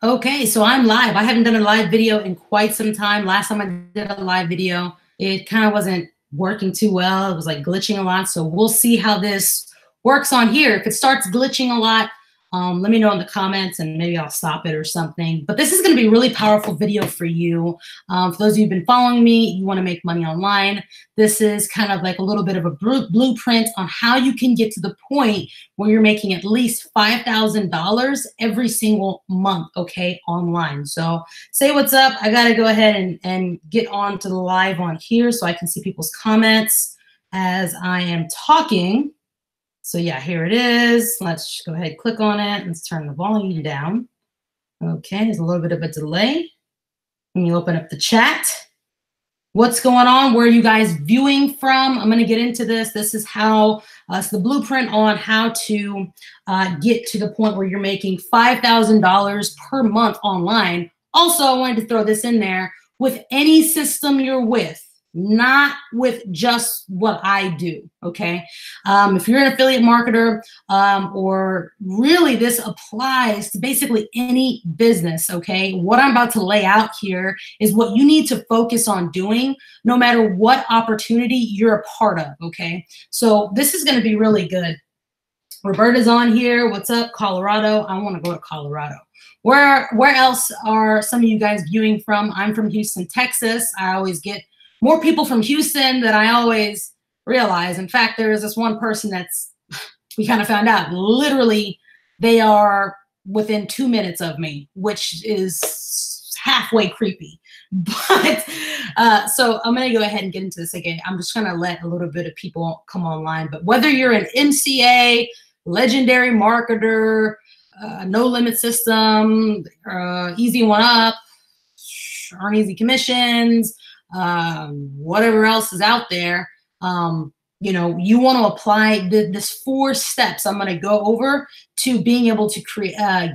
Okay, so I'm live. I haven't done a live video in quite some time. Last time I did a live video, it kind of wasn't working too well. It was like glitching a lot. So we'll see how this works on here. If it starts glitching a lot, let me know in the comments and maybe I'll stop it or something. But this is going to be a really powerful video for you. For those of you who've been following me, you want to make money online. This is kind of like a little bit of a blueprint on how you can get to the point where you're making at least $5,000 every single month, okay, online. So say what's up. I got to go ahead and get on to the live on here so I can see people's comments as I am talking. So yeah, here it is. Let's go ahead, click on it. Let's turn the volume down. Okay, there's a little bit of a delay. Let me open up the chat. What's going on? Where are you guys viewing from? I'm going to get into this. This is how, it's the blueprint on how to get to the point where you're making $5,000 per month online. Also, I wanted to throw this in there with any system you're with. Not with just what I do, okay? If you're an affiliate marketer, or really this applies to basically any business, okay? What I'm about to lay out here is what you need to focus on doing no matter what opportunity you're a part of, okay? So this is gonna be really good. Roberta's on here. What's up, Colorado? I wanna go to Colorado. Where else are some of you guys viewing from? I'm from Houston, Texas. I always get more people from Houston than I always realize. In fact, there is this one person we kind of found out, literally they are within 2 minutes of me, which is halfway creepy. But so I'm going to go ahead and get into this again. I'm just going to let a little bit of people come online. But whether you're an MCA, legendary marketer, no limit system, easy one up, earn easy commissions, whatever else is out there, you know, you want to apply this 4 steps I'm going to go over to being able to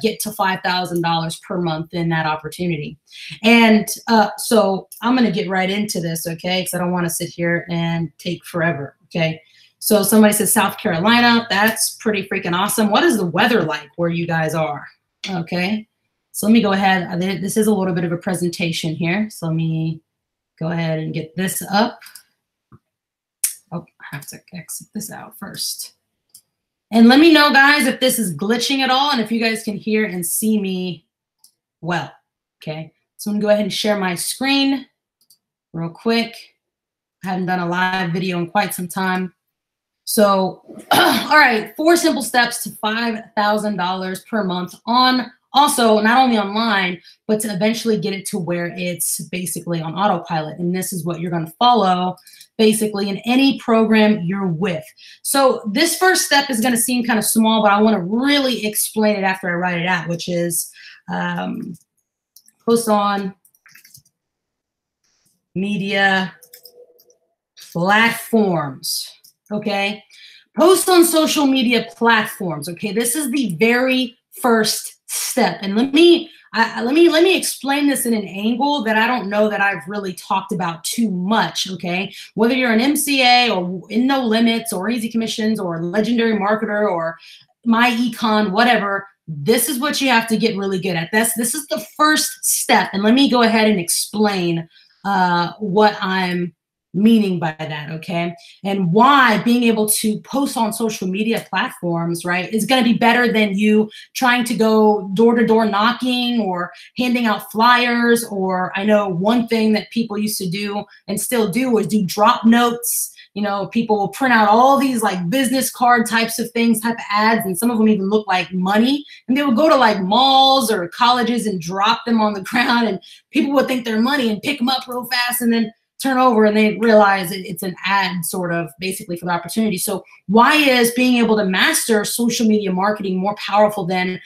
get to $5,000 per month in that opportunity. And so I'm going to get right into this, okay, because I don't want to sit here and take forever, okay? So somebody says South Carolina. That's pretty freaking awesome. What is the weather like where you guys are? Okay, so let me go ahead. This is a little bit of a presentation here, so let me go ahead and get this up. Oh, I have to exit this out first. And let me know, guys, if this is glitching at all and if you guys can hear and see me well, okay? So I'm gonna go ahead and share my screen real quick. I haven't done a live video in quite some time. So, all right, 4 simple steps to $5,000 per month on, also not only online, but to eventually get it to where it's basically on autopilot. And this is what you're going to follow basically in any program you're with. So this first step is going to seem kind of small, but I want to really explain it after I write it out, which is post on media platforms. Okay, post on social media platforms. Okay, this is the very first step, and let me explain this in an angle that I don't know that I've really talked about too much. Okay, whether you're an MCA or in no limits or easy commissions or legendary marketer or my econ, whatever, this is what you have to get really good at. This is the first step, and let me go ahead and explain what I'm meaning by that, okay? And why being able to post on social media platforms, right, is going to be better than you trying to go door-to-door knocking or handing out flyers. Or I know one thing that people used to do and still do is do drop notes. You know, people will print out all these like business card types of things, type of ads, and some of them even look like money. And they would go to like malls or colleges and drop them on the ground, and people would think they're money and pick them up real fast and then turn over and they realize it's an ad sort of basically for the opportunity. So why is being able to master social media marketing more powerful than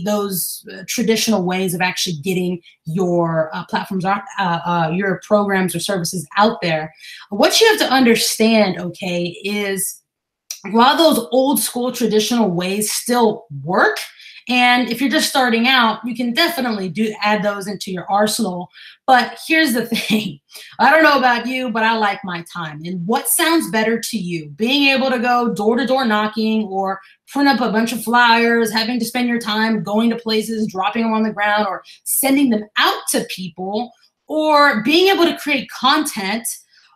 those traditional ways of actually getting your platforms, your programs or services out there? What you have to understand, okay, is while those old school traditional ways still work And if you're just starting out, you can definitely add those into your arsenal. But here's the thing. I don't know about you, but I like my time. And what sounds better to you? Being able to go door to door knocking, or print up a bunch of flyers, having to spend your time going to places, dropping them on the ground, or sending them out to people, or being able to create content,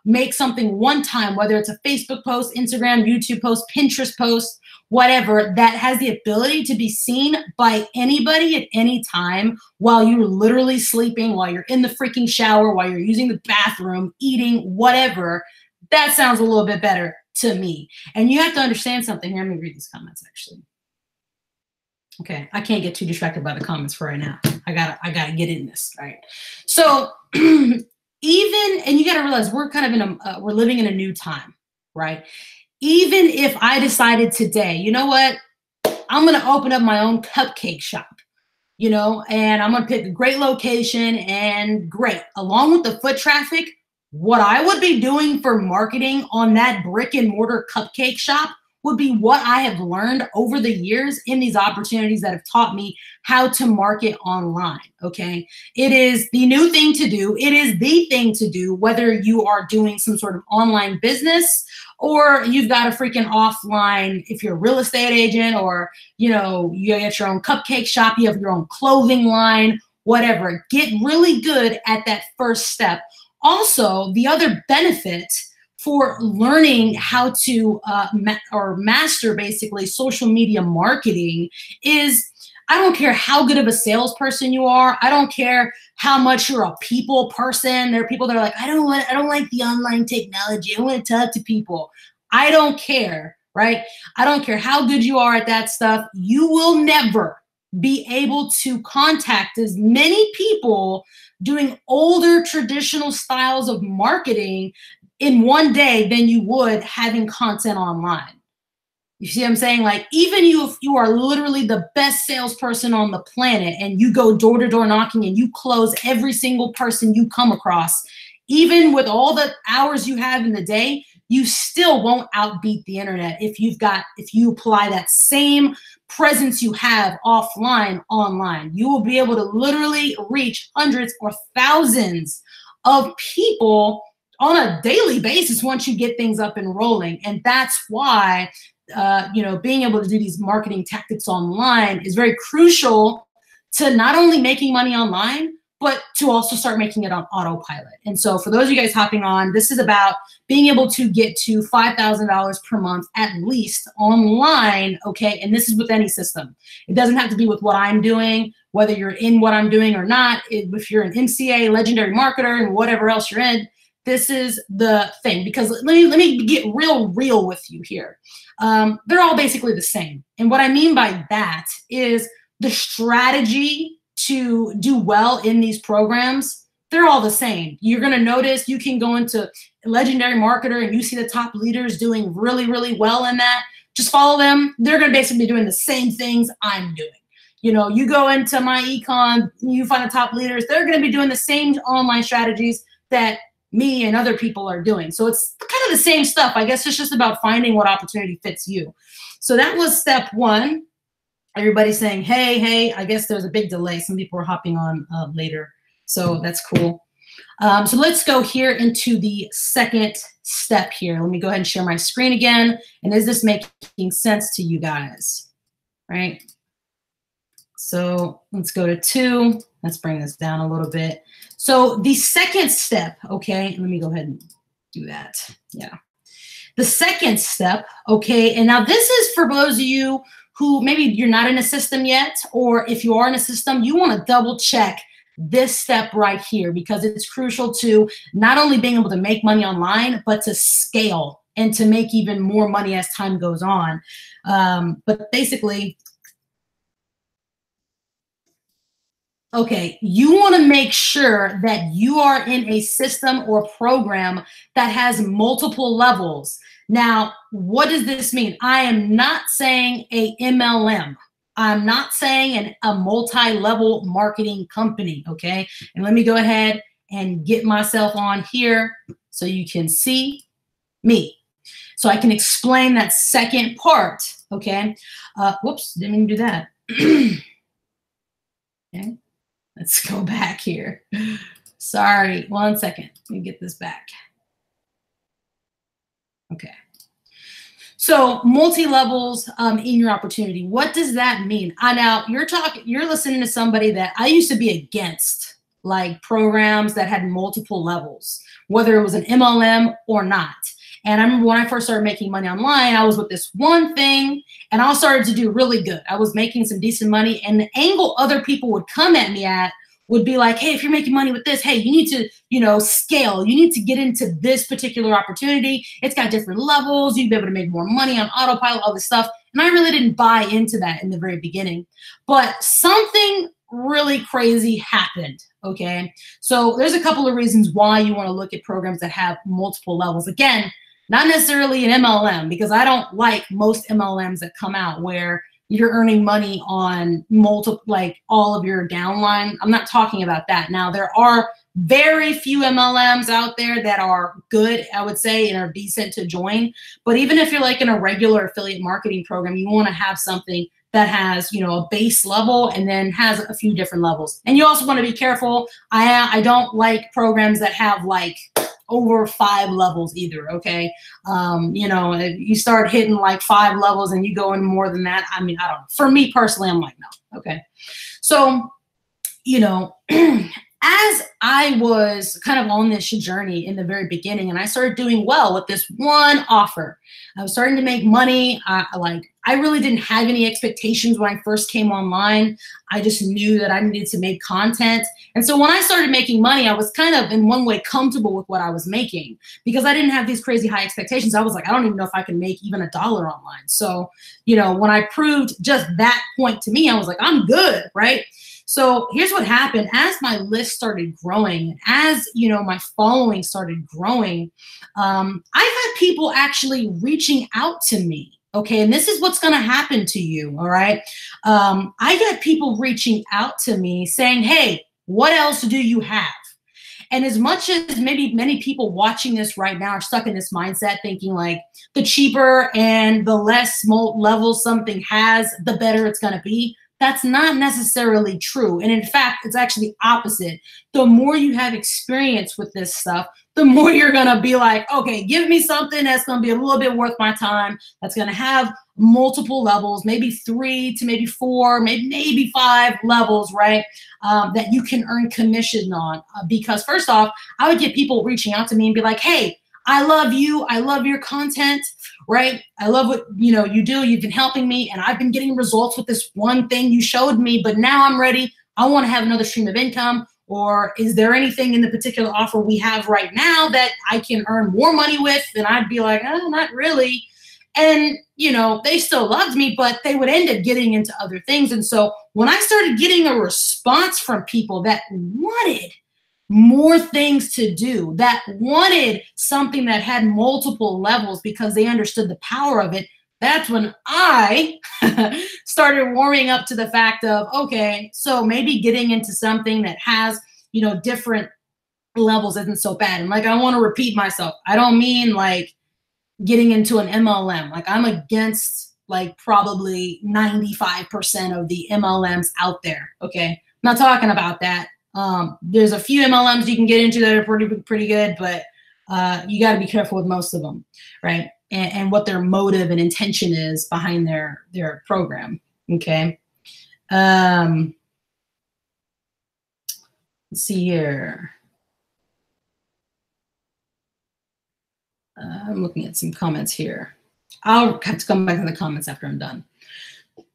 make something one time, whether it's a Facebook post, Instagram, YouTube post, Pinterest post, whatever, that has the ability to be seen by anybody at any time while you're literally sleeping, while you're in the freaking shower, while you're using the bathroom, eating, whatever. That sounds a little bit better to me. And you have to understand something here. Let me read these comments actually. Okay, I can't get too distracted by the comments for right now. I gotta get in this, right? So and you gotta realize we're kind of in we're living in a new time, right? Even if I decided today, you know what, I'm gonna open up my own cupcake shop, and I'm gonna pick a great location, and great, along with the foot traffic, what I would be doing for marketing on that brick and mortar cupcake shop would be what I have learned over the years in these opportunities that have taught me how to market online, okay? It is the new thing to do. It is the thing to do, whether you are doing some sort of online business or you've got a freaking offline, if you're a real estate agent, or, you get your own cupcake shop, you have your own clothing line, whatever. Get really good at that first step. Also, the other benefit for learning how to master basically social media marketing is, I don't care how good of a salesperson you are. I don't care how much you're a people person. There are people that are like, I don't like the online technology. I want to talk to people. I don't care, right? I don't care how good you are at that stuff. You will never be able to contact as many people doing older traditional styles of marketing in one day than you would having content online. You see what I'm saying? Like, even if you are literally the best salesperson on the planet and you go door to door knocking and you close every single person you come across, even with all the hours you have in the day, you still won't outbeat the internet if you apply that same presence you have offline online. You will be able to literally reach hundreds or thousands of people on a daily basis once you get things up and rolling. And that's why being able to do these marketing tactics online is very crucial to not only making money online, but to also start making it on autopilot. And so for those of you guys hopping on, this is about being able to get to $5,000 per month at least online, okay? And this is with any system. It doesn't have to be with what I'm doing, whether you're in what I'm doing or not. If you're an MCA, legendary marketer, and whatever else you're in, this is the thing. Because let me get real with you here. They're all basically the same. And what I mean by that is the strategy to do well in these programs, they're all the same. You're going to notice, you can go into Legendary Marketer and you see the top leaders doing really, really well in that. Just follow them. They're going to basically be doing the same things I'm doing. You go into my econ, you find the top leaders, they're going to be doing the same online strategies that me and other people are doing. So it's kind of the same stuff. I guess it's just about finding what opportunity fits you. So that was step one. Everybody's saying, hey, I guess there's a big delay. Some people are hopping on later. So that's cool. So let's go here into the second step here. Let me go ahead and share my screen again. And is this making sense to you guys? Right? So let's go to 2. Let's bring this down a little bit. So the second step, okay, let me go ahead and do that. Yeah. The second step, okay, and now this is for those of you who maybe you're not in a system yet, or if you are in a system, you want to double check this step right here, because it's crucial to not only being able to make money online, but to scale and to make even more money as time goes on. But basically, okay, you want to make sure that you are in a system or program that has multiple levels. Now, what does this mean? I am not saying a MLM. I'm not saying a multi-level marketing company, okay? And let me go ahead and get myself on here so you can see me. So I can explain that second part, okay? Whoops, didn't mean to do that. Okay, let's go back here. Sorry, 1 second. Let me get this back. Okay. So multi-levels in your opportunity. What does that mean? Now you're listening to somebody that I used to be against, like programs that had multiple levels, whether it was an MLM or not. And I remember when I first started making money online, I was with this one thing and I started to do really good. I was making some decent money, and the angle other people would come at me at would be like, hey, if you're making money with this, hey, you need to, scale. You need to get into this particular opportunity. It's got different levels. You'd be able to make more money on autopilot, all this stuff. And I really didn't buy into that in the very beginning. But something really crazy happened, okay? So there's a couple of reasons why you want to look at programs that have multiple levels. Again, not necessarily an MLM, because I don't like most MLMs that come out where you're earning money on multiple, like all of your downline. I'm not talking about that. Now, there are very few MLMs out there that are good, I would say, and are decent to join. But even if you're like in a regular affiliate marketing program, you want to have something that has, a base level and then has a few different levels. And you also want to be careful. I don't like programs that have like over 5 levels either, okay? If you start hitting like 5 levels and you go in more than that, I mean, I don't know. For me personally, I'm like, no, okay? So, as I was kind of on this journey in the very beginning, and I started doing well with this one offer, I was starting to make money. I really didn't have any expectations when I first came online. I just knew that I needed to make content. And so when I started making money, I was kind of in one way comfortable with what I was making because I didn't have these crazy high expectations. I was like, I don't even know if I can make even $1 online. So, when I proved just that point to me, I was like, I'm good, right? So here's what happened. As my list started growing, as my following started growing, I've had people actually reaching out to me. Okay, and this is what's going to happen to you. All right, I got people reaching out to me saying, "Hey, what else do you have?" And as much as maybe many people watching this right now are stuck in this mindset, thinking like the cheaper and the less level something has, the better it's going to be. That's not necessarily true. And in fact, it's actually opposite. The more you have experience with this stuff, the more you're going to be like, okay, give me something that's going to be a little bit worth my time, that's going to have multiple levels, maybe 3 to maybe 4, maybe 5 levels, right? That you can earn commission on. Because first off, I would get people reaching out to me and be like, hey, I love you. I love your content, right? I love what you do. You've been helping me, and I've been getting results with this one thing you showed me, but now I'm ready. I want to have another stream of income. Or is there anything in the particular offer we have right now that I can earn more money with? And I'd be like, oh, not really. And, they still loved me, but they would end up getting into other things. And so when I started getting a response from people that wanted more things to do, that wanted something that had multiple levels because they understood the power of it, that's when I started warming up to the fact of, okay, so maybe getting into something that has, different levels isn't so bad. And like, I want to repeat myself. I don't mean like getting into an MLM. Like, I'm against like probably 95% of the MLMs out there. Okay. I'm not talking about that. There's a few MLMs you can get into that are pretty good, but you got to be careful with most of them, right? And what their motive and intention is behind their program. Okay. Let's see here. I'm looking at some comments here. I'll have to come back to the comments after I'm done.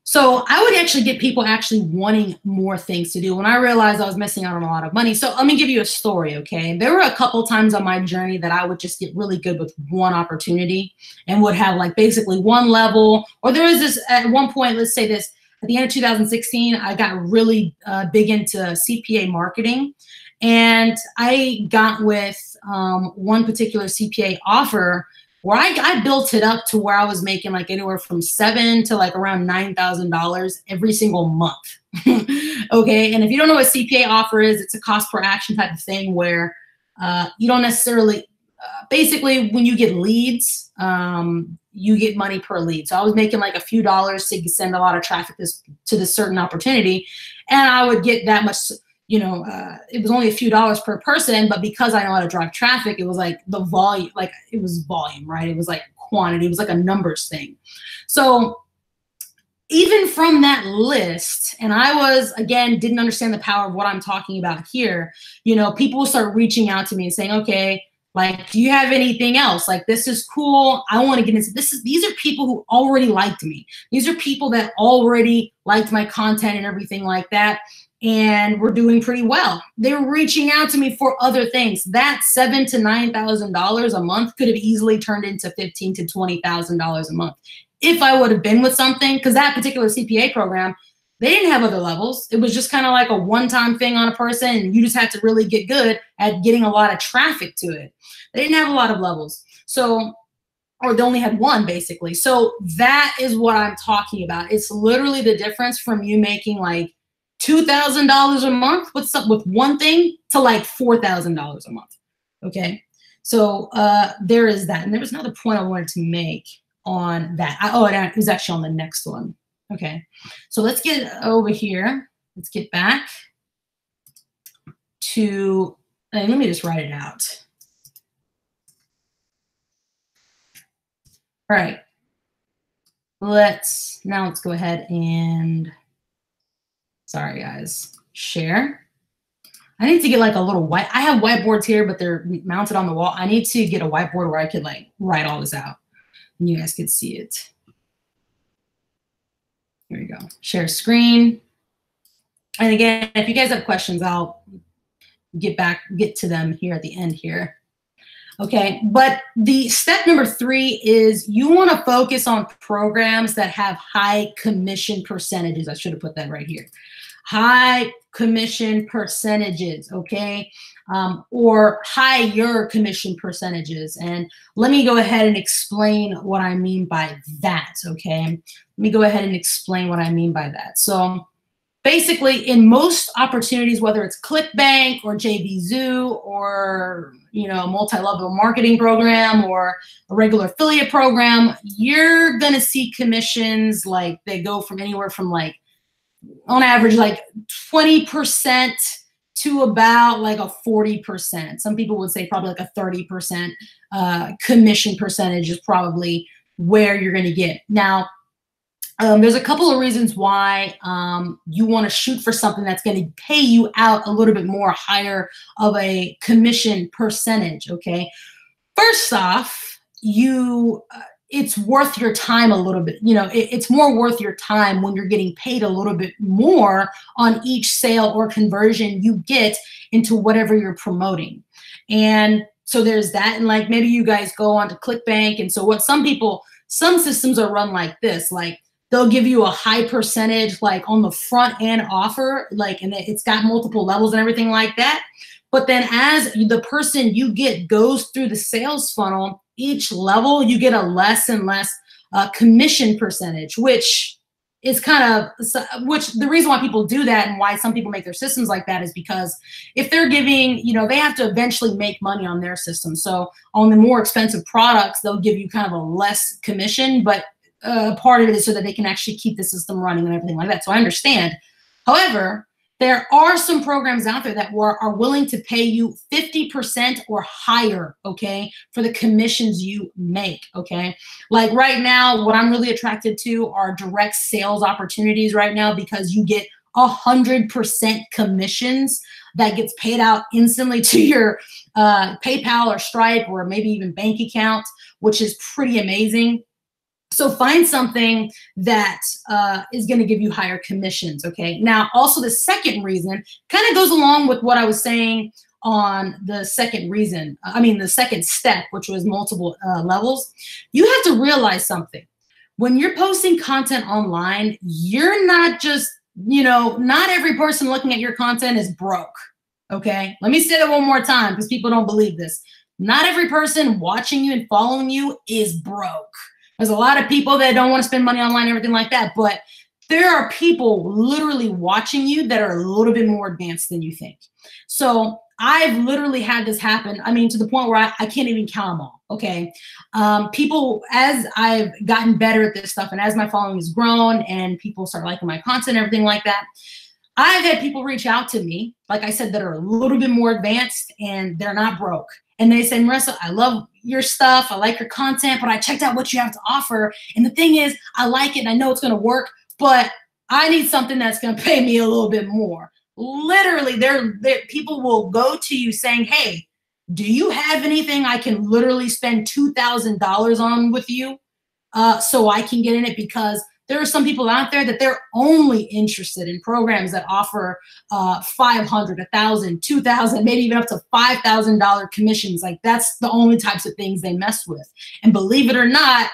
So I would actually get people actually wanting more things to do when I realized I was missing out on a lot of money. So let me give you a story, okay? There were a couple times on my journey that I would just get really good with one opportunity and would have like basically one level. Or there was this at one point, let's say this, at the end of 2016, I got really big into CPA marketing. And I got with one particular CPA offer where I built it up to where I was making like anywhere from $7,000 to like around $9,000 every single month. Okay, and if you don't know what CPA offer is, it's a cost per action type of thing where you don't necessarily basically when you get leads, you get money per lead. So I was making like a few dollars to send a lot of traffic to this certain opportunity, and I would get that much. You know, it was only a few dollars per person, but because I know how to drive traffic, it was like the volume, like it was volume, right? It was like quantity, it was like a numbers thing. So even from that list, and I was, again, didn't understand the power of what I'm talking about here, you know, people start reaching out to me and saying, okay, like, do you have anything else? Like, this is cool. I want to get into this. These are people who already liked me. These are people that already liked my content and everything like that. And we're doing pretty well. They're reaching out to me for other things. That $7,000 to $9,000 a month could have easily turned into $15,000 to $20,000 a month if I would have been with something. Because that particular CPA program, they didn't have other levels. It was just kind of like a one-time thing on a person, and you just had to really get good at getting a lot of traffic to it. They didn't have a lot of levels. So, or they only had one basically. So that is what I'm talking about. It's literally the difference from you making like $2,000 a month with one thing to like $4,000 a month. Okay. So there is that. And there was another point I wanted to make on that. It was actually on the next one. Okay. So let's get over here. Let's get back to, let me just write it out. All right. Let's go ahead and, sorry guys, share. I need to get like a little I have whiteboards here, but they're mounted on the wall. I need to get a whiteboard where I could like write all this out and you guys could see it. Here we go. Share screen. And again, if you guys have questions, I'll get to them here at the end here. Okay, but the step number 3 is you want to focus on programs that have high commission percentages. I should have put that right here. High commission percentages, okay? Or higher commission percentages. And let me go ahead and explain what I mean by that, okay? Let me go ahead and explain what I mean by that. So basically, in most opportunities, whether it's ClickBank or JVZoo or, you know, a multi-level marketing program or a regular affiliate program, you're going to see commissions like they go from anywhere from like, on average, like 20% to about like a 40%. Some people would say probably like a 30% commission percentage is probably where you're going to get. Now, there's a couple of reasons why you want to shoot for something that's going to pay you out a little bit more higher of a commission percentage, okay? First off, it's worth your time a little bit. You know, it's more worth your time when you're getting paid a little bit more on each sale or conversion you get into whatever you're promoting. And so there's that. And like maybe you guys go onto ClickBank. And so what some systems are run like this, like they'll give you a high percentage like on the front end offer, like, and it's got multiple levels and everything like that. But then as the person you get goes through the sales funnel, each level you get a less and less commission percentage, which is the reason why people do that and why some people make their systems like that is because if they're giving, you know, they have to eventually make money on their system. So on the more expensive products, they'll give you kind of a less commission, but part of it is so that they can actually keep the system running and everything like that. So I understand. However, there are some programs out there that are willing to pay you 50% or higher, okay, for the commissions you make, okay? Like right now, what I'm really attracted to are direct sales opportunities right now because you get 100% commissions that gets paid out instantly to your PayPal or Stripe or maybe even bank account, which is pretty amazing. So find something that is going to give you higher commissions, okay? Now, also the second reason kind of goes along with what I was saying on the second reason, the second step, which was multiple levels. You have to realize something. When you're posting content online, you're not just, you know, not every person looking at your content is broke, okay? Let me say that one more time because people don't believe this. Not every person watching you and following you is broke. There's a lot of people that don't want to spend money online and everything like that, but there are people literally watching you that are a little bit more advanced than you think. So I've literally had this happen. I mean, to the point where I can't even count them all. Okay. People, as I've gotten better at this stuff and as my following has grown and people start liking my content and everything like that, I've had people reach out to me, like I said, that are a little bit more advanced and they're not broke. And they say, Marissa, I love your stuff. I like your content, but I checked out what you have to offer. And the thing is, I like it and I know it's going to work, but I need something that's going to pay me a little bit more. Literally, people will go to you saying, hey, do you have anything I can literally spend $2,000 on with you so I can get in it? Because there are some people out there that they're only interested in programs that offer $500, $1,000, $2,000, maybe even up to $5,000 commissions. Like that's the only types of things they mess with. And believe it or not,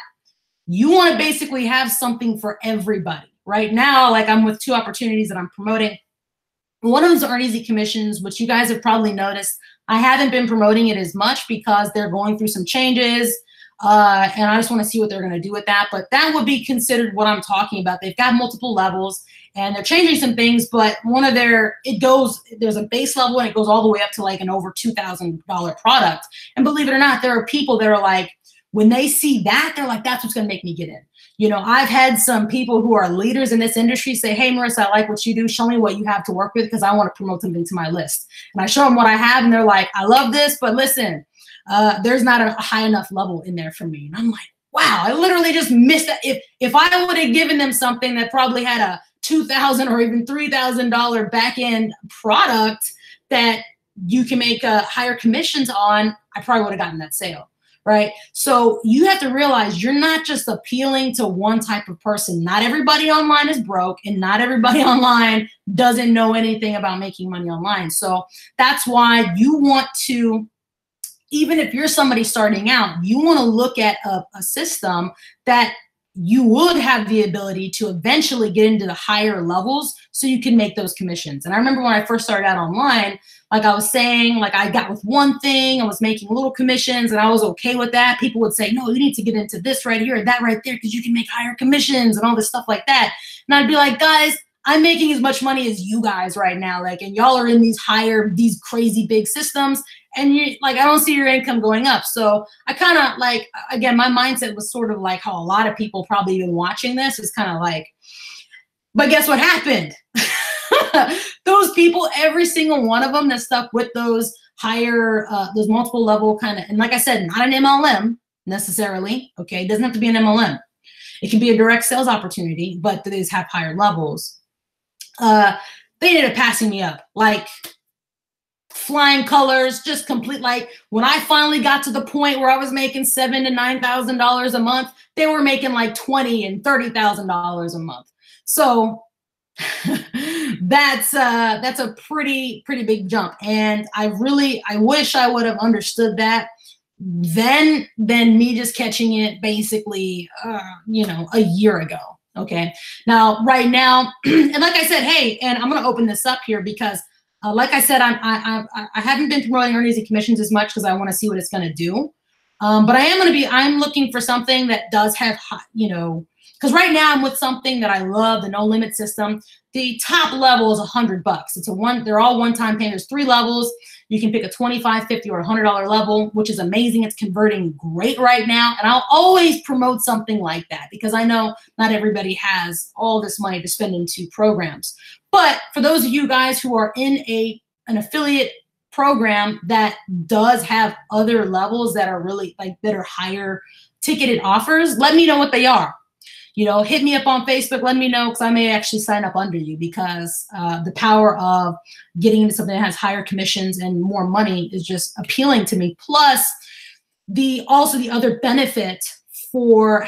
you want to basically have something for everybody. Right now, like I'm with 2 opportunities that I'm promoting. One of them is Earn Easy Commissions, which you guys have probably noticed. I haven't been promoting it as much because they're going through some changes. And I just want to see what they're going to do with that. But that would be considered what I'm talking about. They've got multiple levels and they're changing some things, but there's a base level and it goes all the way up to like an over $2,000 product. And believe it or not, there are people that are like, when they see that, they're like, that's what's going to make me get in. You know, I've had some people who are leaders in this industry say, hey, Marissa, I like what you do. Show me what you have to work with because I want to promote something to my list. And I show them what I have and they're like, I love this, but listen, there's not a high enough level in there for me. And I'm like, wow, I literally just missed that. If I would have given them something that probably had a $2,000 or even $3,000 back end product that you can make higher commissions on, I probably would have gotten that sale. Right? So you have to realize you're not just appealing to one type of person. Not everybody online is broke and not everybody online doesn't know anything about making money online. So that's why you want to, even if you're somebody starting out, you want to look at a system that you would have the ability to eventually get into the higher levels so you can make those commissions. And I remember when I first started out online, like I was saying, like I got with one thing, I was making little commissions and I was okay with that. People would say, no, you need to get into this right here, that right there, because you can make higher commissions and all this stuff like that. And I'd be like, guys, I'm making as much money as you guys right now. Like, and y'all are in these crazy big systems and you like, I don't see your income going up. So I kind of like, again, my mindset was sort of like how a lot of people probably even watching this is kind of like, but guess what happened? Those people, every single one of them that stuck with those higher, those multiple level kind of, and like I said, not an MLM necessarily, okay? It doesn't have to be an MLM. It can be a direct sales opportunity, but these have higher levels. They ended up passing me up, like flying colors, just complete. Like when I finally got to the point where I was making $7,000 to $9,000 a month, they were making like $20,000 and $30,000 a month. So that's a pretty big jump. And I wish I would have understood that then me just catching it basically, you know, a year ago. Okay. Now, right now, and like I said, hey, and I'm going to open this up here because like I said, I haven't been promoting Earn Easy Commissions as much because I want to see what it's going to do. But I'm looking for something that does have, you know, because right now I'm with something that I love, the No Limit system. The top level is $100. They're all one-time payment. There's 3 levels. You can pick a $25, $50, or $100 level, which is amazing. It's converting great right now. And I'll always promote something like that because I know not everybody has all this money to spend into programs. But for those of you guys who are in an affiliate program that does have other levels that are really like that are higher ticketed offers, let me know what they are. You know, hit me up on Facebook. Let me know because I may actually sign up under you because the power of getting into something that has higher commissions and more money is just appealing to me. Plus, also the other benefit for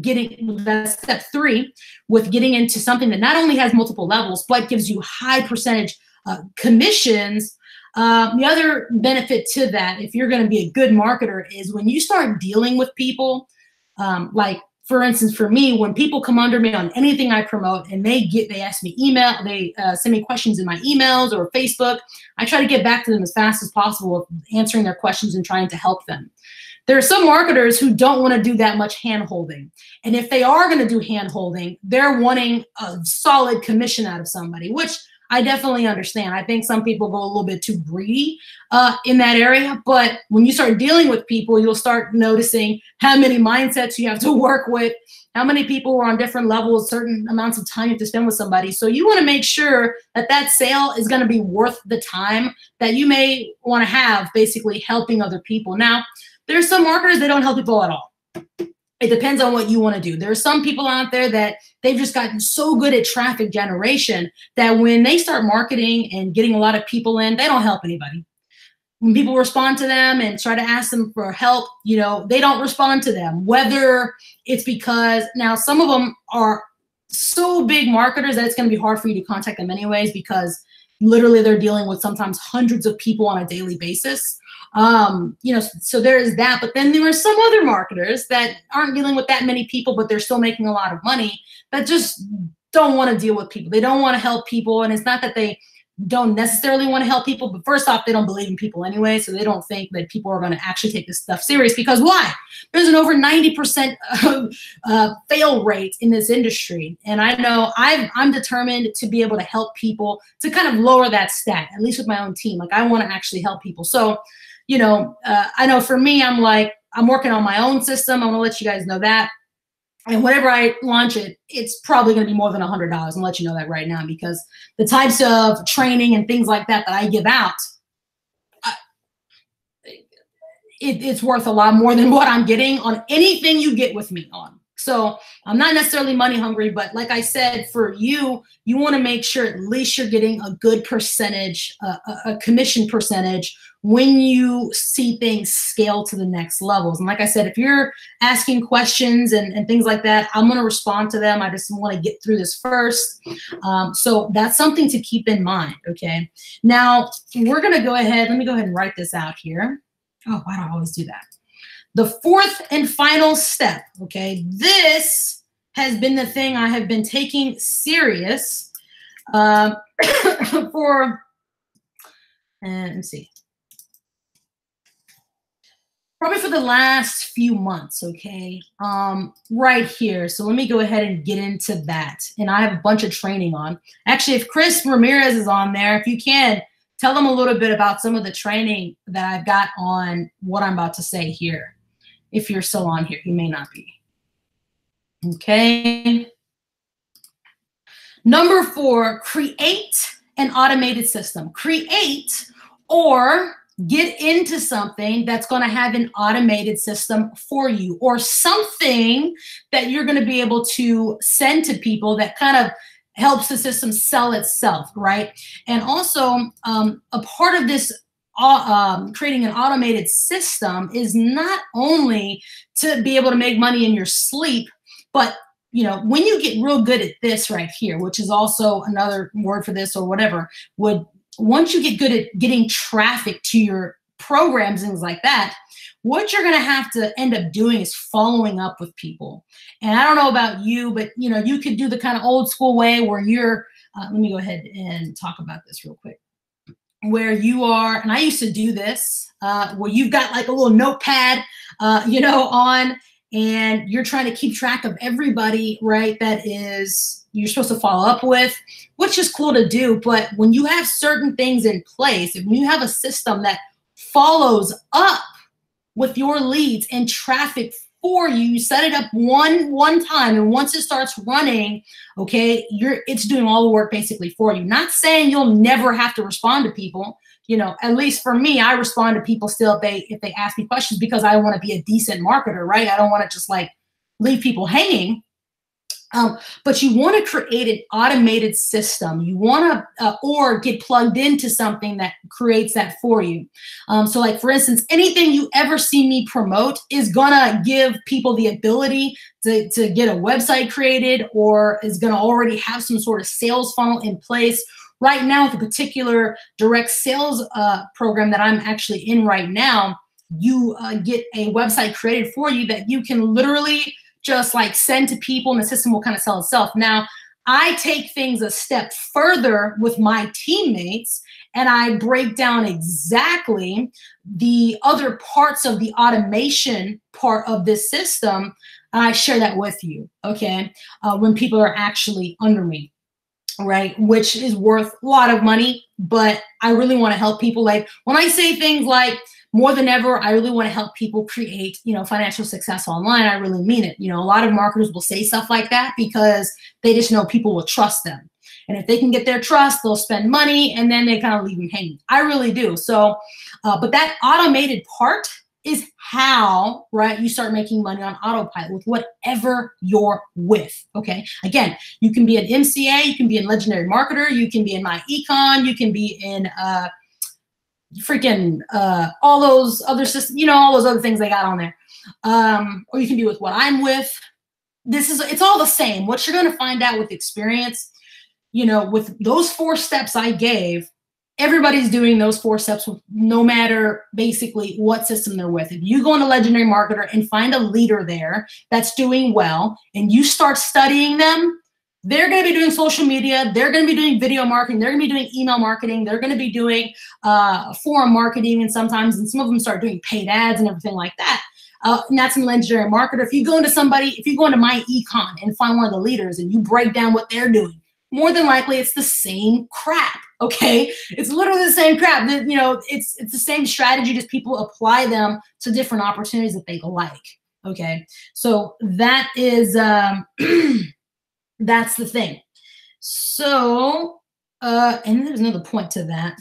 getting that step 3 with getting into something that not only has multiple levels but gives you high percentage commissions. The other benefit to that, if you're going to be a good marketer, is when you start dealing with people like. For instance, for me, when people come under me on anything I promote and they ask me they send me questions in my emails or Facebook, I try to get back to them as fast as possible, answering their questions and trying to help them. There are some marketers who don't want to do that much hand holding. And if they are going to do hand holding, they're wanting a solid commission out of somebody, which I definitely understand. I think some people go a little bit too greedy in that area. But when you start dealing with people, you'll start noticing how many mindsets you have to work with, how many people are on different levels, certain amounts of time you have to spend with somebody. So you want to make sure that that sale is going to be worth the time that you may want to have basically helping other people. Now, there's some marketers that don't help people at all. It depends on what you want to do. There are some people out there that they've just gotten so good at traffic generation that when they start marketing and getting a lot of people in, they don't help anybody. When people respond to them and try to ask them for help, you know, they don't respond to them. Whether it's because now some of them are so big marketers that it's going to be hard for you to contact them anyways, because literally they're dealing with sometimes hundreds of people on a daily basis. You know, so there is that. But then there are some other marketers that aren't dealing with that many people, but they're still making a lot of money, that just don't want to deal with people. They don't want to help people. And it's not that they don't necessarily want to help people, but first off, they don't believe in people anyway. So they don't think that people are going to actually take this stuff serious, because why? There's an over 90% fail rate in this industry. And I know I'm determined to be able to help people to kind of lower that stat, at least with my own team. Like I want to actually help people. So, you know, I know for me, I'm working on my own system. I want to let you guys know that. And whenever I launch it, it's probably going to be more than $100. I'll let you know that right now, because the types of training and things like that that I give out, it's worth a lot more than what I'm getting on anything you get with me on. So I'm not necessarily money hungry, but like I said, for you, you want to make sure at least you're getting a good percentage, a commission percentage when you see things scale to the next levels. And like I said, if you're asking questions and things like that, I'm going to respond to them. I just want to get through this first. So that's something to keep in mind. Okay. Now we're going to go ahead. Let me go ahead and write this out here. Oh, why do I always do that? The fourth and final step, okay? This has been the thing I have been taking serious for, let's see, probably for the last few months, okay? Right here. So let me go ahead and get into that. And I have a bunch of training on. Actually, if Chris Ramirez is on there, if you can, tell them a little bit about some of the training that I've got on what I'm about to say here. If you're still on here, he may not be. Okay. Number 4, create an automated system. Create or get into something that's going to have an automated system for you, or something that you're going to be able to send to people that kind of helps the system sell itself, right? And also a part of this creating an automated system is not only to be able to make money in your sleep, but you know, when you get real good at this right here, which is also another word for this or whatever, once you get good at getting traffic to your programs, things like that, what you're going to have to end up doing is following up with people. And I don't know about you, but you know, you could do the kind of old school way where you're, let me go ahead and talk about this real quick. Where you are, and I used to do this, where you've got like a little notepad, you know, on, and you're trying to keep track of everybody, right, that is you're supposed to follow up with, which is cool to do. But when you have certain things in place, if you have a system that follows up with your leads and traffic for you, you set it up one time, and once it starts running, okay, it's doing all the work basically for you. Not saying you'll never have to respond to people. You know, at least for me, I respond to people still if they ask me questions, because I want to be a decent marketer, right? I don't want to just like leave people hanging. But you want to create an automated system. You want to, or get plugged into something that creates that for you. So like, for instance, anything you ever see me promote is going to give people the ability to get a website created, or is going to already have some sort of sales funnel in place. Right now, with a particular direct sales program that I'm actually in right now, you get a website created for you that you can literally just like send to people, and the system will kind of sell itself. Now, I take things a step further with my teammates, and I break down exactly the other parts of the automation part of this system. I share that with you, okay, when people are actually under me, right? Which is worth a lot of money, but I really want to help people. Like when I say things like more than ever, I really want to help people create, financial success online. I really mean it. A lot of marketers will say stuff like that because they just know people will trust them. And if they can get their trust, they'll spend money and then they kind of leave them hanging. I really do. So, but that automated part is how, right, you start making money on autopilot with whatever you're with, okay? Again, you can be an MCA, you can be a legendary marketer, you can be in my econ, you can be in all those other systems, all those other things they got on there. Or you can be with what I'm with. It's all the same. What you're gonna find out with experience, with those 4 steps I gave, everybody's doing those 4 steps no matter basically what system they're with. If you go into Legendary Marketer and find a leader there that's doing well and you start studying them, they're going to be doing social media, they're going to be doing video marketing, they're going to be doing email marketing, they're going to be doing forum marketing, and some of them start doing paid ads and everything like that. And that's in Legendary Marketer. If you go into my econ and find one of the leaders and you break down what they're doing, more than likely it's the same crap, okay? It's literally the same crap. It's the same strategy, just people apply them to different opportunities that they like, okay? So that is, that's the thing. So, and there's another point to that.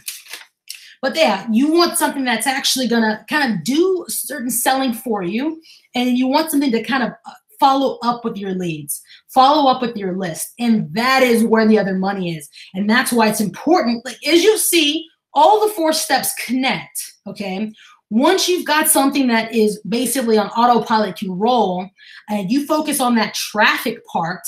But yeah, you want something that's actually gonna kind of do certain selling for you, and you want something to kind of follow up with your leads, follow up with your list. And that is where the other money is. And that's why it's important. Like, as you see, all the 4 steps connect, okay? Once you've got something that is basically on autopilot to roll, and you focus on that traffic part,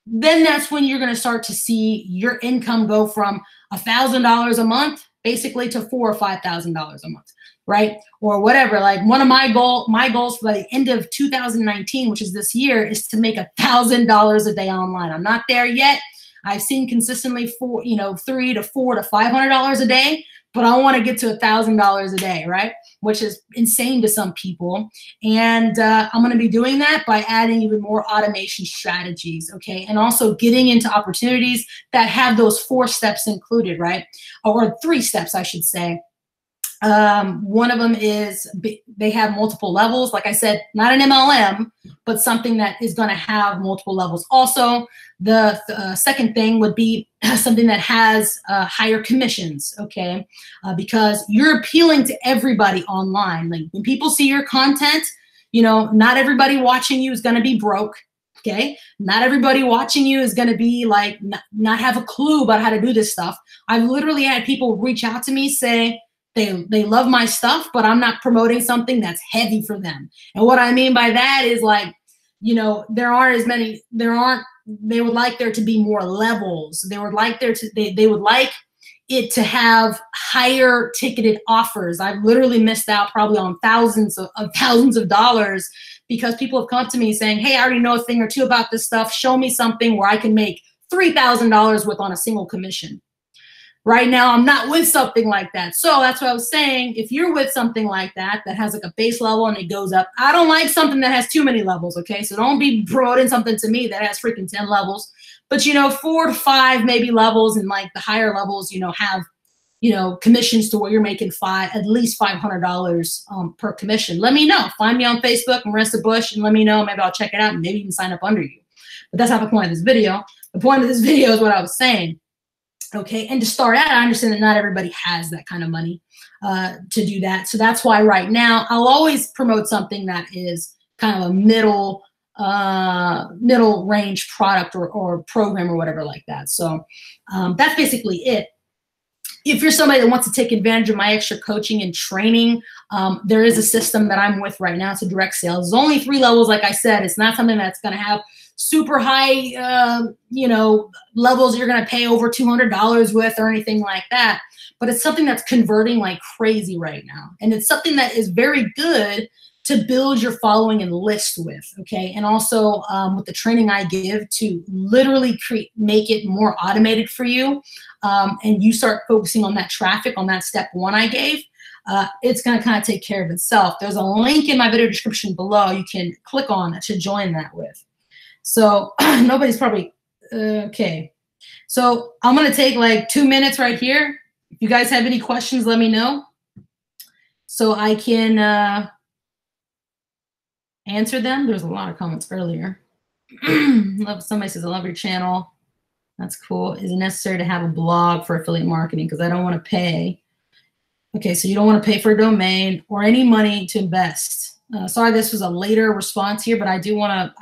then that's when you're gonna start to see your income go from $1,000 a month, basically, to $4,000 or $5,000 a month, right? Or whatever. Like one of my goals by the end of 2019, which is this year, is to make $1,000 a day online. I'm not there yet. I've seen consistently $300 to $400 to $500 a day, but I want to get to $1,000 a day, right? Which is insane to some people. And I'm going to be doing that by adding even more automation strategies, okay? And also getting into opportunities that have those 4 steps included, right? Or 3 steps, I should say. One of them is they have multiple levels. Like I said, not an MLM, but something that is going to have multiple levels. Also, the second thing would be something that has higher commissions, okay? Because you're appealing to everybody online. Like when people see your content, not everybody watching you is going to be broke. Okay, not everybody watching you is going to be like not have a clue about how to do this stuff. I've literally had people reach out to me, say they love my stuff, but I'm not promoting something that's heavy for them. And what I mean by that is like, they would like there to be more levels. They would like they would like it to have higher ticketed offers. I've literally missed out probably on thousands of dollars because people have come to me saying, hey, I already know a thing or two about this stuff. Show me something where I can make $3,000 with on a single commission. Right now, I'm not with something like that. So that's what I was saying. If you're with something like that, that has like a base level and it goes up, I don't like something that has too many levels, okay? So don't be promoting something to me that has freaking 10 levels. But, 4 to 5 maybe levels, and like the higher levels, have, commissions to where you're making at least $500 per commission. Let me know. Find me on Facebook, Marissa Bush, and let me know. Maybe I'll check it out and maybe even sign up under you. But that's not the point of this video. The point of this video is what I was saying. Okay, and to start out, I understand that not everybody has that kind of money to do that. So that's why right now I'll always promote something that is kind of a middle range product or program or whatever like that. So that's basically it. If you're somebody that wants to take advantage of my extra coaching and training, there is a system that I'm with right now. It's a direct sales. There's only 3 levels, like I said. It's not something that's going to have super high, levels you're going to pay over $200 with or anything like that. But it's something that's converting like crazy right now. And it's something that is very good to build your following and list with, okay? And also with the training I give to literally make it more automated for you, and you start focusing on that traffic, on that step one I gave, it's gonna kind of take care of itself. There's a link in my video description below. You can click on it to join that with. So nobody's probably, okay. So I'm gonna take like 2 minutes right here. If you guys have any questions, let me know so I can answer them. There's a lot of comments earlier. Somebody says, I love your channel. That's cool. Is it necessary to have a blog for affiliate marketing? Because I don't want to pay. Okay, so you don't want to pay for a domain or any money to invest. Sorry, this was a later response here, but I do want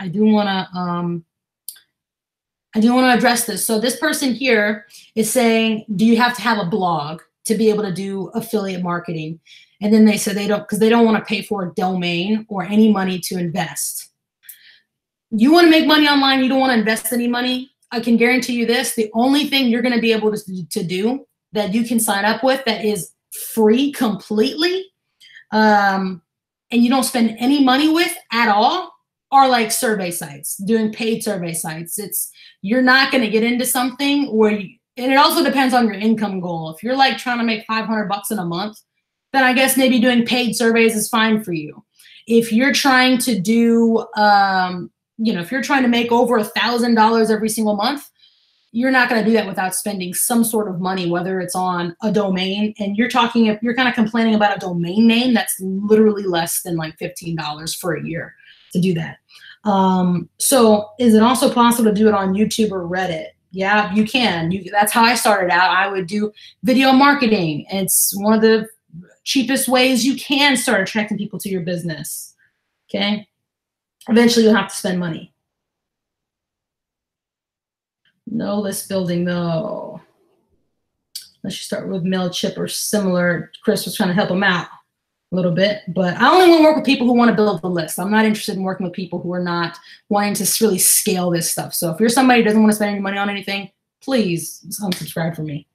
to address this. So this person here is saying, do you have to have a blog to be able to do affiliate marketing? And then they said they don't, because they don't want to pay for a domain or any money to invest. You want to make money online, you don't want to invest any money. I can guarantee you this, the only thing you're going to be able to do that you can sign up with that is free completely, and you don't spend any money with at all, are like survey sites, doing paid survey sites. You're not going to get into something where and it also depends on your income goal. If you're like trying to make $500 in a month, then I guess maybe doing paid surveys is fine for you. If you're trying to do, if you're trying to make over $1,000 every single month, you're not going to do that without spending some sort of money, whether it's on a domain. And you're kind of complaining about a domain name that's literally less than like $15 for a year to do that. So is it also possible to do it on YouTube or Reddit? Yeah, you can. That's how I started out. I would do video marketing. It's one of the cheapest ways you can start attracting people to your business. Okay. Eventually you'll have to spend money. No list building though. Unless you start with MailChimp or similar. Chris was trying to help him out a little bit, but I only want to work with people who want to build the list. I'm not interested in working with people who are not wanting to really scale this stuff. So if you're somebody who doesn't want to spend any money on anything, please unsubscribe from me.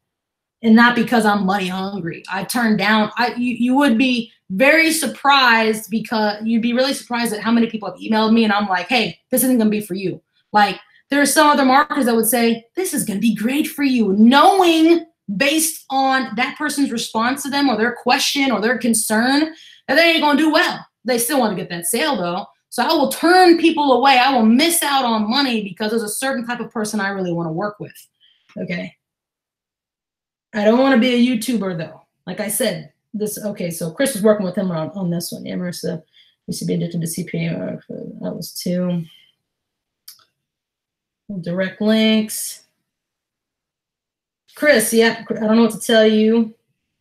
And not because I'm money hungry. I turned down, you would be very surprised, because you'd be really surprised at how many people have emailed me and I'm like, hey, this isn't gonna be for you. Like there are some other marketers that would say, this is gonna be great for you, knowing based on that person's response to them or their question or their concern that they ain't gonna do well. They still wanna get that sale though. So I will turn people away. I will miss out on money because there's a certain type of person I really wanna work with, okay? I don't want to be a YouTuber though. Like I said, okay, so Chris was working with him on this one. Yeah, Marissa used to be addicted to CPA. That was 2. Direct links. Chris, yeah, I don't know what to tell you.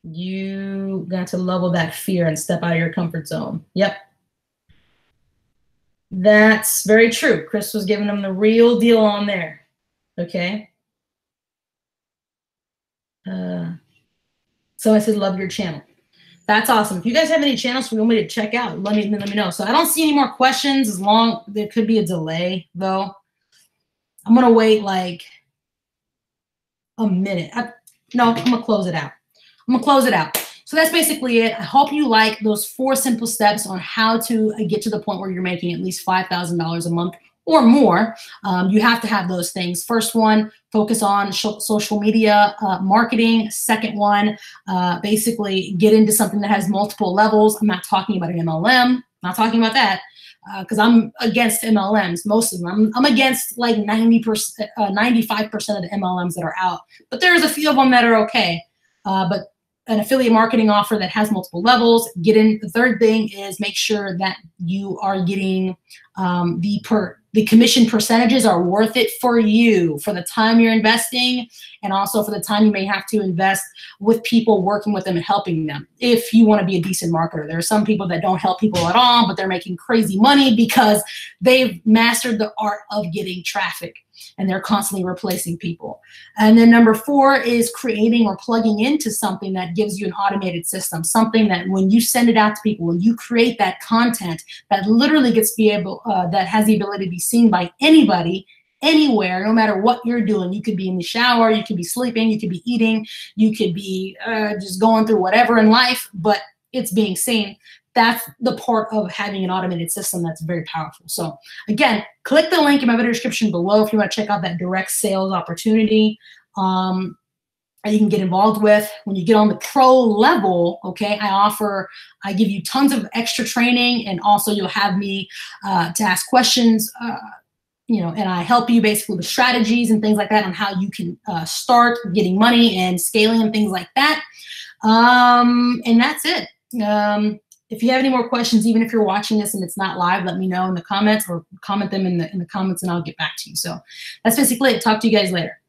You got to level that fear and step out of your comfort zone. Yep. That's very true. Chris was giving them the real deal on there. Okay. So I said, love your channel. That's awesome. If you guys have any channels you want me to check out, let me know. So I don't see any more questions. There could be a delay though. I'm going to wait like a minute. No, I'm going to close it out. So that's basically it. I hope you like those 4 simple steps on how to get to the point where you're making at least $5,000 a month or more. You have to have those things. First one, focus on social media marketing. Second one, basically get into something that has multiple levels. I'm not talking about an MLM. Not talking about that because I'm against MLMs, most of them. I'm against like 90%, 95% of the MLMs that are out. But there's a few of them that are okay. But an affiliate marketing offer that has multiple levels. Get in. The third thing is make sure that you are getting the commission percentages are worth it for you, for the time you're investing, and also for the time you may have to invest with people, working with them and helping them. If you want to be a decent marketer, there are some people that don't help people at all, but they're making crazy money because they've mastered the art of getting traffic and they're constantly replacing people. And then number 4 is creating or plugging into something that gives you an automated system, something that when you send it out to people, when you create that content that literally gets to be able, that has the ability to be seen by anybody, anywhere, no matter what you're doing. You could be in the shower, you could be sleeping, you could be eating, you could be just going through whatever in life, but it's being seen. That's the part of having an automated system that's very powerful. So again, click the link in my video description below if you want to check out that direct sales opportunity that you can get involved with. When you get on the pro level, okay, I give you tons of extra training, and also you'll have me to ask questions, you know, and I help you basically with strategies and things like that on how you can start getting money and scaling and things like that. And that's it. If you have any more questions, even if you're watching this and it's not live, let me know in the comments, or comment them in the comments and I'll get back to you. So that's basically it. Talk to you guys later.